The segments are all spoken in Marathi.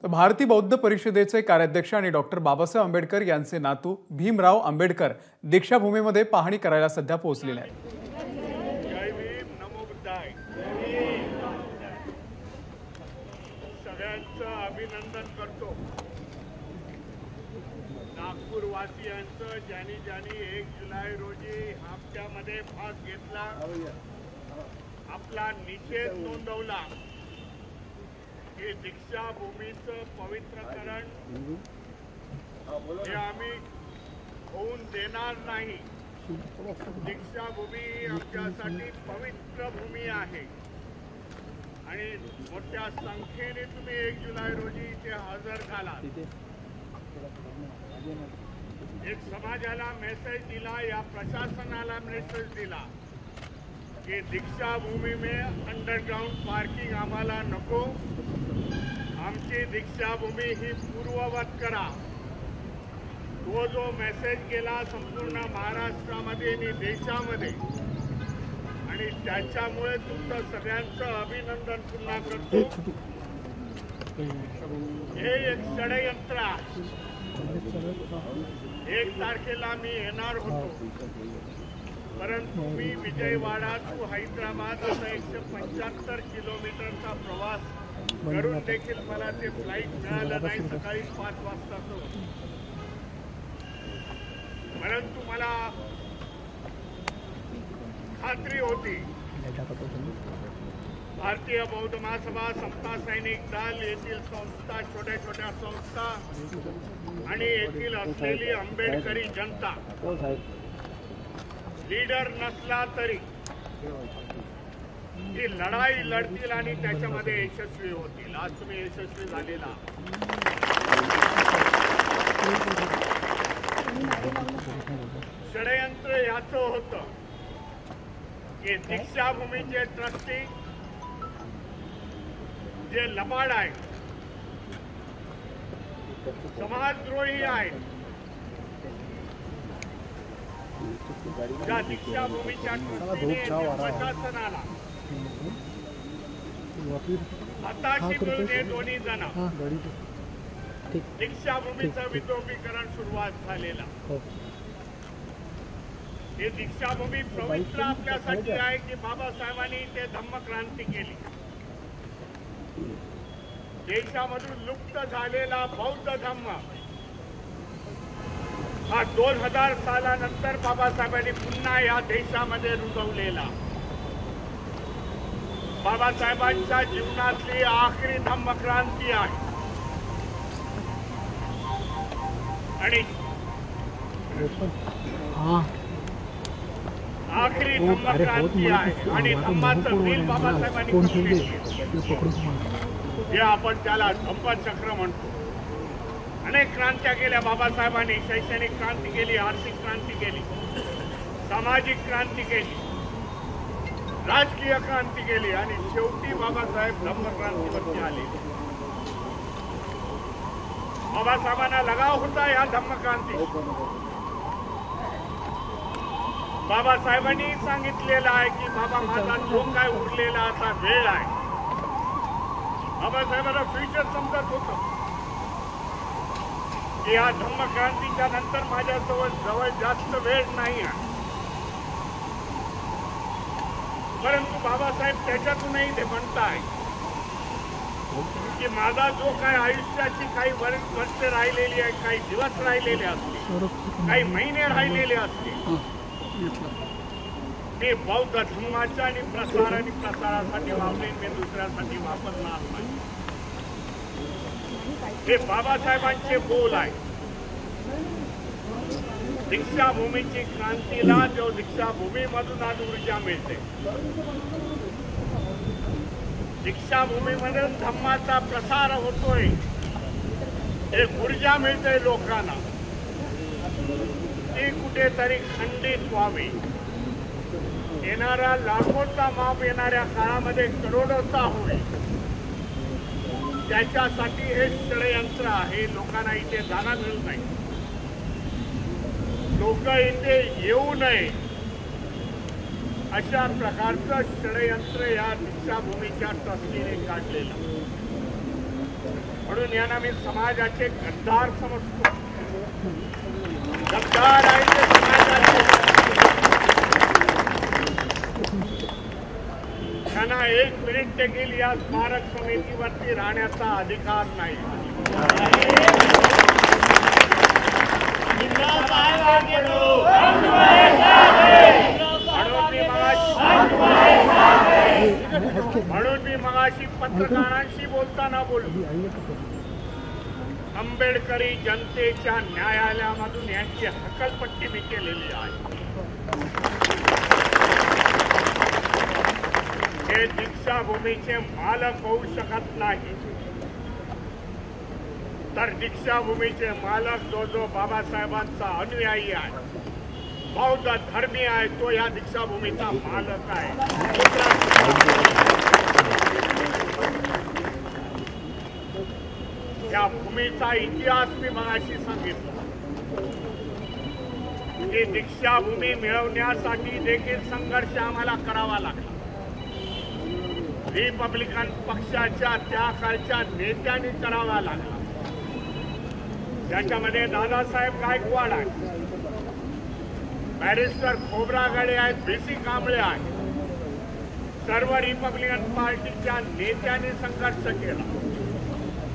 तर भारतीय बौद्ध परिषदेचे कार्याध्यक्ष आणि डॉक्टर बाबासाहेब आंबेडकर यांचे नातू भीमराव आंबेडकर दीक्षाभूमीमध्ये पाहणी करायला सध्या पोहोचलेले आहेत। जय भीम, नमो बुद्धाय। सगळ्यांचं अभिनंदन करतो। नागपूर वासियांचं ज्यांनी 1 जुलै रोजी हप्त्यामध्ये भाग घेतला, आपला निषेध नोंदवला की दीक्षाभूमीचं पवित्रकरण हे आम्ही होऊन देणार नाही। दीक्षाभूमी ही आमच्यासाठी पवित्र भूमी आहे आणि मोठ्या संख्येने तुम्ही 1 जुलै रोजी इथे हजर झालात। एक समाजाला मेसेज दिला, या प्रशासनाला मेसेज दिला कि दीक्षाभूमी में अंडरग्राउंड पार्किंग आम्हाला नको, आमची दीक्षाभूमी ही पूर्ववत करा। तो जो मेसेज गेला संपूर्ण महाराष्ट्रामध्ये आणि देशामध्ये, आणि त्याच्यामुळे तुमचं सगळ्यांचं अभिनंदन पुन्हा करतो। हे एक षडयंत्र आहे। 1 तारखेला मी येणार होतो, परंतु मी विजयवाडा टू हैदराबाद असा 175 किलोमीटरचा प्रवास करून देखील मला ते फ्लाईट मिळालं नाही। सकाळी 5 वाजताचं, परंतु मला खात्री होती भारतीय बौद्ध महासभा, समता सैनिक दल, येथील संस्था, छोट्या छोट्या संस्था आणि येथील असलेली आंबेडकरी जनता लीडर नसला तरी ही लढाई लढतील आणि त्याच्यामध्ये यशस्वी होतील। आज तुम्ही यशस्वी झालेला। षडयंत्र याचं होतं की दीक्षाभूमीचे ट्रस्टी जे लबाड आहे, समाजद्रोही आहे, ज्या दीक्षाभूमीच्या प्रशासनाला हाताशी मिळून दोन्ही जण दीक्षाभूमीचं विद्रोहीकरण सुरुवात झालेला। हे दीक्षाभूमी पवित्र आपल्यासाठी आहे की बाबासाहेबांनी ते धम्मक्रांती केली। देशामधून लुप्त झालेला बौद्ध धम्म हा 2000 सालानंतर बाबासाहेबांनी पुन्हा या देशामध्ये रुजवलेला, बाबासाहेबांच्या जीवनातली आखरी धम्मक्रांती आहे। आणि आखरी धम्मक्रांती आहे आणि धम्माचं बिल बाबासाहेबांनी हे आपण त्याला धम्मचक्र म्हणतो। अनेक क्रांत्या केल्या बाबासाहेबांनी, शैक्षणिक क्रांती केली, आर्थिक क्रांती केली, सामाजिक क्रांती केली, राजकीय क्रांती केली आणि शेवटी बाबासाहेब धम्मक्रांतीवरती आले। बाबासाहेबांना लगाव होता या धम्मक्रांती। बाबासाहेबांनी सांगितलेलं आहे की बाबा माझा जो काय उरलेला आता वेळ आहे। बाबासाहेबांना फ्युचर समजत होतं की या धम्मक्रांतीच्या नंतर माझ्याजवळ जास्त वेळ नाही आहे, परंतु बाबासाहेब त्याच्यातूनही ते म्हणताय की माझा जो काय आयुष्याची काही वर्ष राहिलेली आहे, काही दिवस राहिलेले असतील, काही महिने राहिलेले असतील, ते बौद्ध धर्माच्या आणि प्रसारासाठी वापरेन, मी दुसऱ्यासाठी वापरणार नाही। हे बाबासाहेबांचे बोल आहे। दीक्षाभूमीची क्रांतीला जो दीक्षाभूमीमधून आज ऊर्जा मिळते, दीक्षाभूमीमधून धम्माचा प्रसार होतोय, एक ऊर्जा मिळते लोकांना, ती कुठेतरी खंडित व्हावी। येणारा लाखोचा माप येणाऱ्या काळामध्ये करोडोचा होईल, त्याच्यासाठी हे षडयंत्र आहे। लोकांना इथे जाणं मिळत नाही, लोक इथे येऊ नये अशा प्रकारचं षडयंत्र या दीक्षाभूमीच्या ट्रस्टीने काढलेलं। म्हणून यांना मी समाजाचे गद्दार समजतो. गद्दार आहे ते समाजाचे. त्यांना 1 मिनिट देखील या स्मारक समितीवरती राहण्याचा अधिकार नाही. म्हणून मी मगाशी पत्रकारांशी बोलताना बोललो, आंबेडकरी जनतेच्या न्यायालयामधून यांची हकलपट्टी मी केलेली आहे. हे दीक्षाभूमीचे मालक होऊ शकत नाही. तर दीक्षाभूमीचे मालक जो बाबासाहेबांचा अनुयायी आहे, बौद्ध धर्मी आहे, तो या दीक्षाभूमीचा मालक आहे. या भूमीचा इतिहास मी मगाशी सांगितला की दीक्षाभूमी मिळवण्यासाठी देखील संघर्ष आम्हाला करावा लागला. रिपब्लिकन पक्षाच्या त्या काळच्या नेत्यांनी करावा लागला. त्याच्यामध्ये दादासाहेब गायकवाड आहेत, बॅरिस्टर खोब्रागडे आहेत, BC कांबळे आहेत. सर्व रिपब्लिकन पार्टीच्या नेत्यांनी संघर्ष केला.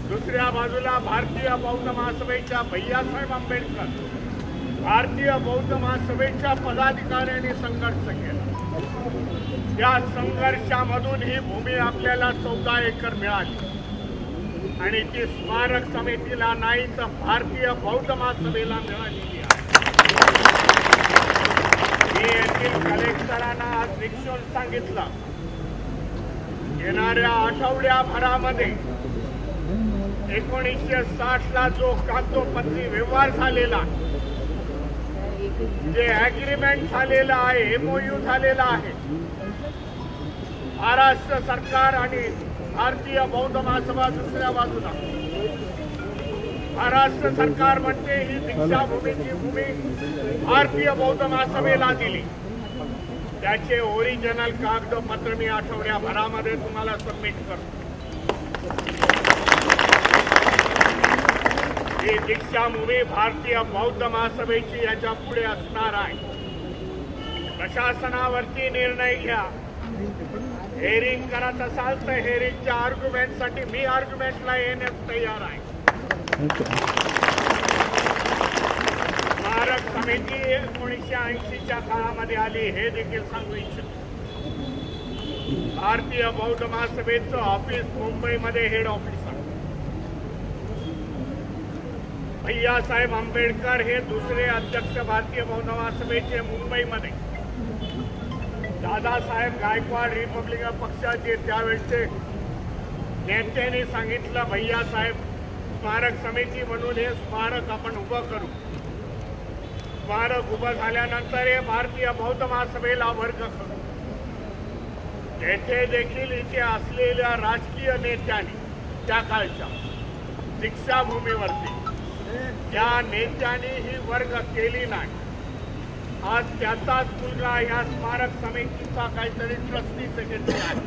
दुसऱ्या बाजूला भारतीय बौद्ध महासभेच्या भैयासाहेब आंबेडकर, भारतीय बौद्ध महासभेच्या पदाधिकाऱ्यांनी संघर्ष केला. या संघर्षामधून ही भूमी आपल्याला 14 एकर मिळाली आणि ती स्मारक समितीला नाही तर भारतीय बौद्ध महासभेला मिळालेली आहे. मी येथील कलेक्टरांना आज निक्षून सांगितलं, येणाऱ्या आठवड्याभरामध्ये 1960ला जो कागदोपत्री व्यवहार झालेला, जे ऍग्रीमेंट झालेला आहे, MOU झालेला आहे, महाराष्ट्र सरकार आणि भारतीय बौद्ध महासभा दुसऱ्या बाजूला. महाराष्ट्र सरकार म्हणते ही दीक्षाभूमीची भूमी भारतीय बौद्ध महासभेला दिली. त्याचे ओरिजिनल कागदपत्र मी आठवड्याभरामध्ये तुम्हाला सबमिट करतो. ही दीक्षाभूमी भारतीय बौद्ध महासभेची याच्या पुढे असणार आहे. प्रशासनावरती निर्णय घ्या. हेरिंग करत असाल तर हेरिंगच्या आर्ग्युमेंटसाठी मी आर्ग्युमेंटला येण्यास तयार आहे. स्मारक समिती 1980च्या काळामध्ये आली हे देखील सांगू इच्छितो. भारतीय बौद्ध महासभेचं ऑफिस मुंबईमध्ये हेड ऑफिस आहे. भैयासाहेब आंबेडकर हे दुसरे अध्यक्ष भारतीय बौद्ध महासभेचे मुंबईमध्ये. दादासाहेब गायकवाड रिपब्लिकन पक्षाचे त्यावेळेचे नेत्यांनी सांगितलं, भैयासाहेब स्मारक समिती म्हणून हे स्मारक आपण उभं करू. स्मारक उभं झाल्यानंतर हे भारतीय बौद्ध महासभेला वर्ग करू. तेथे देखील इथे असलेल्या राजकीय नेत्यांनी त्या काळच्या दीक्षाभूमीवरती त्या नेत्यांनी ही वर्ग केली नाही. आज त्याचाच मुलगा या स्मारक समितीचा काहीतरी ट्रस्टी सेक्रेटरी आहे.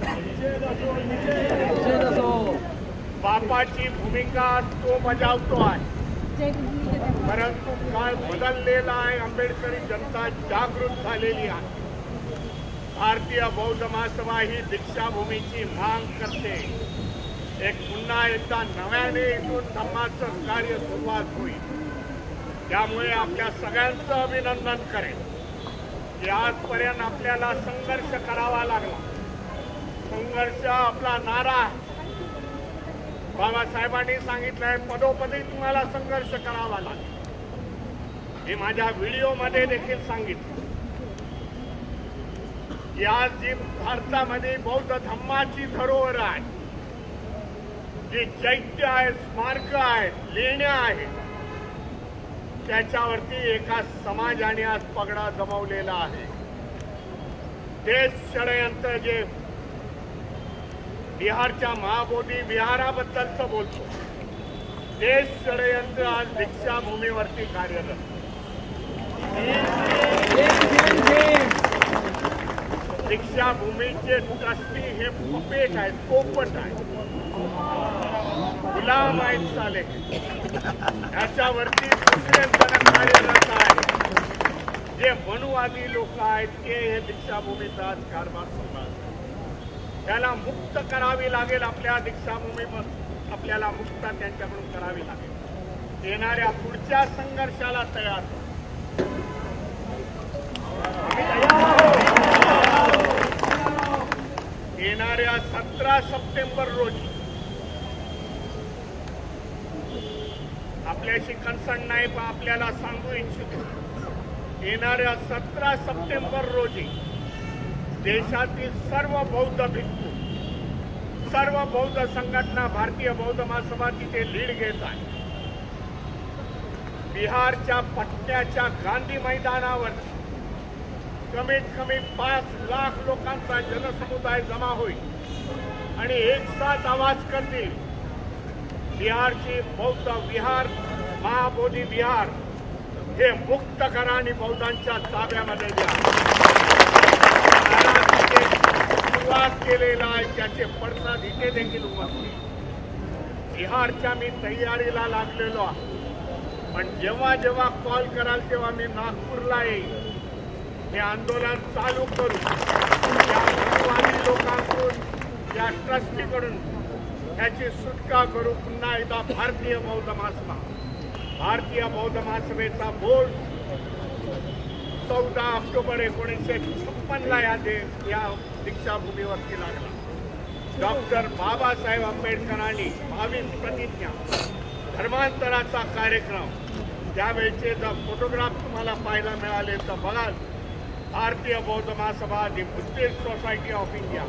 बापाची भूमिका तो बजावतो आहे. परंतु काळ बदललेला आहे. आंबेडकरी जनता जागृत झालेली आहे. भारतीय बौद्ध महासभा ही दीक्षाभूमीची मांग करते. पुन्हा एकदा नव्याने इथून धम्माचं कार्य सुरुवात होईल. त्यामुळे आपल्या सगळ्यांचं अभिनंदन करेन की आजपर्यंत आपल्याला संघर्ष करावा लागला. संघर्ष आपला नारा आहे. बाबासाहेबांनी सांगितलंय पदोपदी तुम्हाला संघर्ष करावा लागेल. हे माझ्या व्हिडिओमध्ये देखील सांगितलं की आज जी भारतामध्ये बौद्ध धम्माची धरोहर आहे, जी चैत्य आहे, स्मारक आहेत, लेण्या आहेत, त्याच्यावरती एका समाजाने आज पगडा जमवलेला आहे. तेच षडयंत्र जे बिहारच्या महाबोधी विहाराबद्दलचं बोलतो, तेच षडयंत्र आज दीक्षाभूमीवरती कार्यरत. दीक्षाभूमीचे ट्रस्टी हे पपेट आहेत, पोपट आहेत. गुलाम आहेत साले, याच्यावरती दुसरे जण कार्यरत आहेत. जे मनुवादी लोक आहेत ते हे दीक्षाभूमीचा आज कारभार सांभाळतात. त्याला मुक्त करावी लागेल. आपल्या दीक्षाभूमीमध्ये आपल्याला मुक्ता त्यांच्याकडून करावी लागेल. येणाऱ्या पुढच्या संघर्षाला तयार. येणाऱ्या 17 सप्टेंबर रोजी आपल्याशी कन्सर्न नाही, पण आपल्याला सांगू इच्छितो. येणाऱ्या 17 सप्टेंबर रोजी देशातील सर्व बौद्ध भिक्खू, सर्व बौद्ध संघटना, भारतीय बौद्ध महासभा तिथे लीड घेत आहे. बिहारच्या पटण्याच्या गांधी मैदानावर कमीत कमी 5 लाख लोकांचा जनसमुदाय जमा होईल आणि एक साथ आवाज करतील, बिहारची बौद्ध विहार, महाबोधी विहार हे मुक्त करा आणि बौद्धांच्या ताब्यामध्ये द्या. सुरुवात केलेला आहे, त्याचे पडसाद इथे देखील उमटले. बिहारच्या मी तयारीला लागलेलो आहे, पण जेव्हा जेव्हा कॉल कराल तेव्हा मी नागपूरला येईल. हे आंदोलन चालू करू, त्या मनुवादी लोकांकडून, त्या ट्रस्टीकडून त्याची सुटका करू. पुन्हा एकदा भारतीय बौद्ध महासभा, भारतीय बौद्ध महासभेचा बोर्ड 14 ऑक्टोबर 1956 या दीक्षाभूमीवरती लागला. डॉक्टर बाबासाहेब आंबेडकरांनी 22 प्रतिज्ञा, धर्मांतराचा कार्यक्रम, त्यावेळेचे जर फोटोग्राफ तुम्हाला पाहायला मिळाले तर बघाल. भारतीय बौद्ध महासभा, दी Buddhist society of India,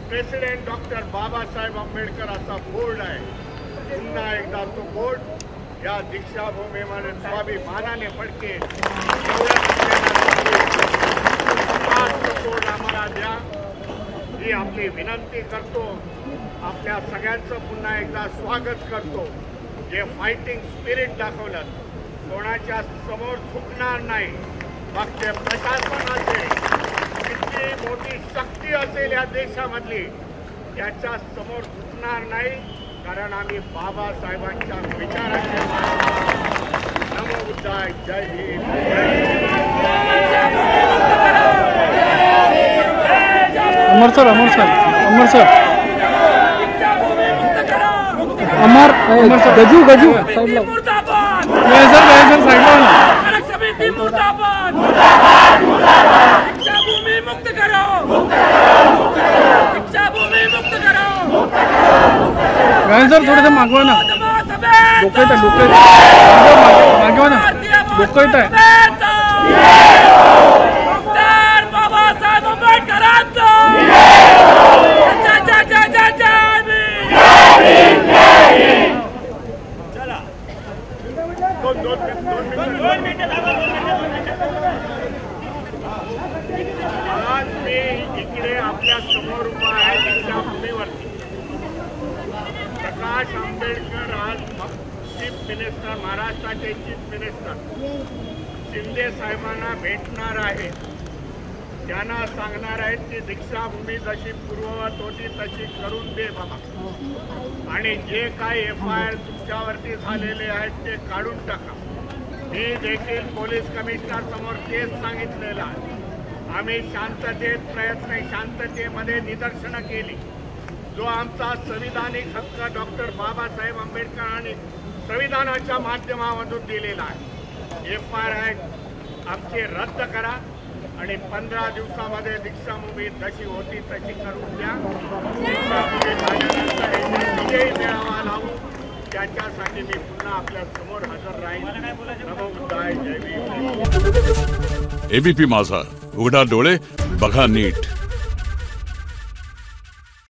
president doctor Babasaheb Ambedkar असा बोर्ड आहे. पुन्हा एकदा तो बोर्ड या दीक्षाभूमीमध्ये स्वाभिमानाने फडके बोर्ड आम्हाला द्या ही आपली विनंती करतो. आपल्या सगळ्यांचं पुन्हा एकदा स्वागत करतो. जे फायटिंग स्पिरिट दाखवलं, कोणाच्या समोर झुकणार नाही. मग ते प्रशासन असेल, किती मोठी शक्ती असेल या देशामधली, त्याच्या समोर झुकणार नाही. कारण आम्ही बाबासाहेबांच्या विचारांचे. नमो बुद्धाय. जय भीम. अमर सर, अमर सर, अमर सर, अमर सर, गजू गजू साइडला सर, साइडला ना. दीक्षाभूमी मुक्त करो, दीक्षाभूमी मुक्त करो. गाय सर थोडंसं मागवा ना. डोकं येत आहे, डोकं मागवा ना, डोकं येत आहे. डॉक्टर बाबासाहेब आंबेडकरांचा आज मी इकडे आपल्या समोर उभा आहे दीक्षाभूमीवरती. प्रकाश आंबेडकर आज चीफ मिनिस्टर, महाराष्ट्राचे चीफ मिनिस्टर शिंदे साहेबांना भेटणार आहेत. त्यांना सांगणार आहेत की दीक्षाभूमी जशी पूर्ववत होती तशी करून दे बाबा, आणि जे काही FIR तुमच्यावरती झालेले आहेत ते काढून टाका. मी देखील पोलीस कमिशनर समोर तेच सांगितलेलं आहे. आम्ही शांततेमध्ये निदर्शनं केली. जो आमचा संविधानिक हक्क डॉक्टर बाबासाहेब आंबेडकरांनी संविधानाच्या माध्यमामधून दिलेला आहे. FIR आमचे रद्द करा आणि 15 दिवसामध्ये दीक्षाभूमी जशी होती तशी करून द्या. दीक्षाभूमी झाल्यानंतर विजयी मेळावा लावू. त्याच्यासाठी मी पुन्हा आपल्या समोर हजर राहील. नमो बुद्धाय. जय भीम. ABP माझा, उघडा डोळे बघा नीट.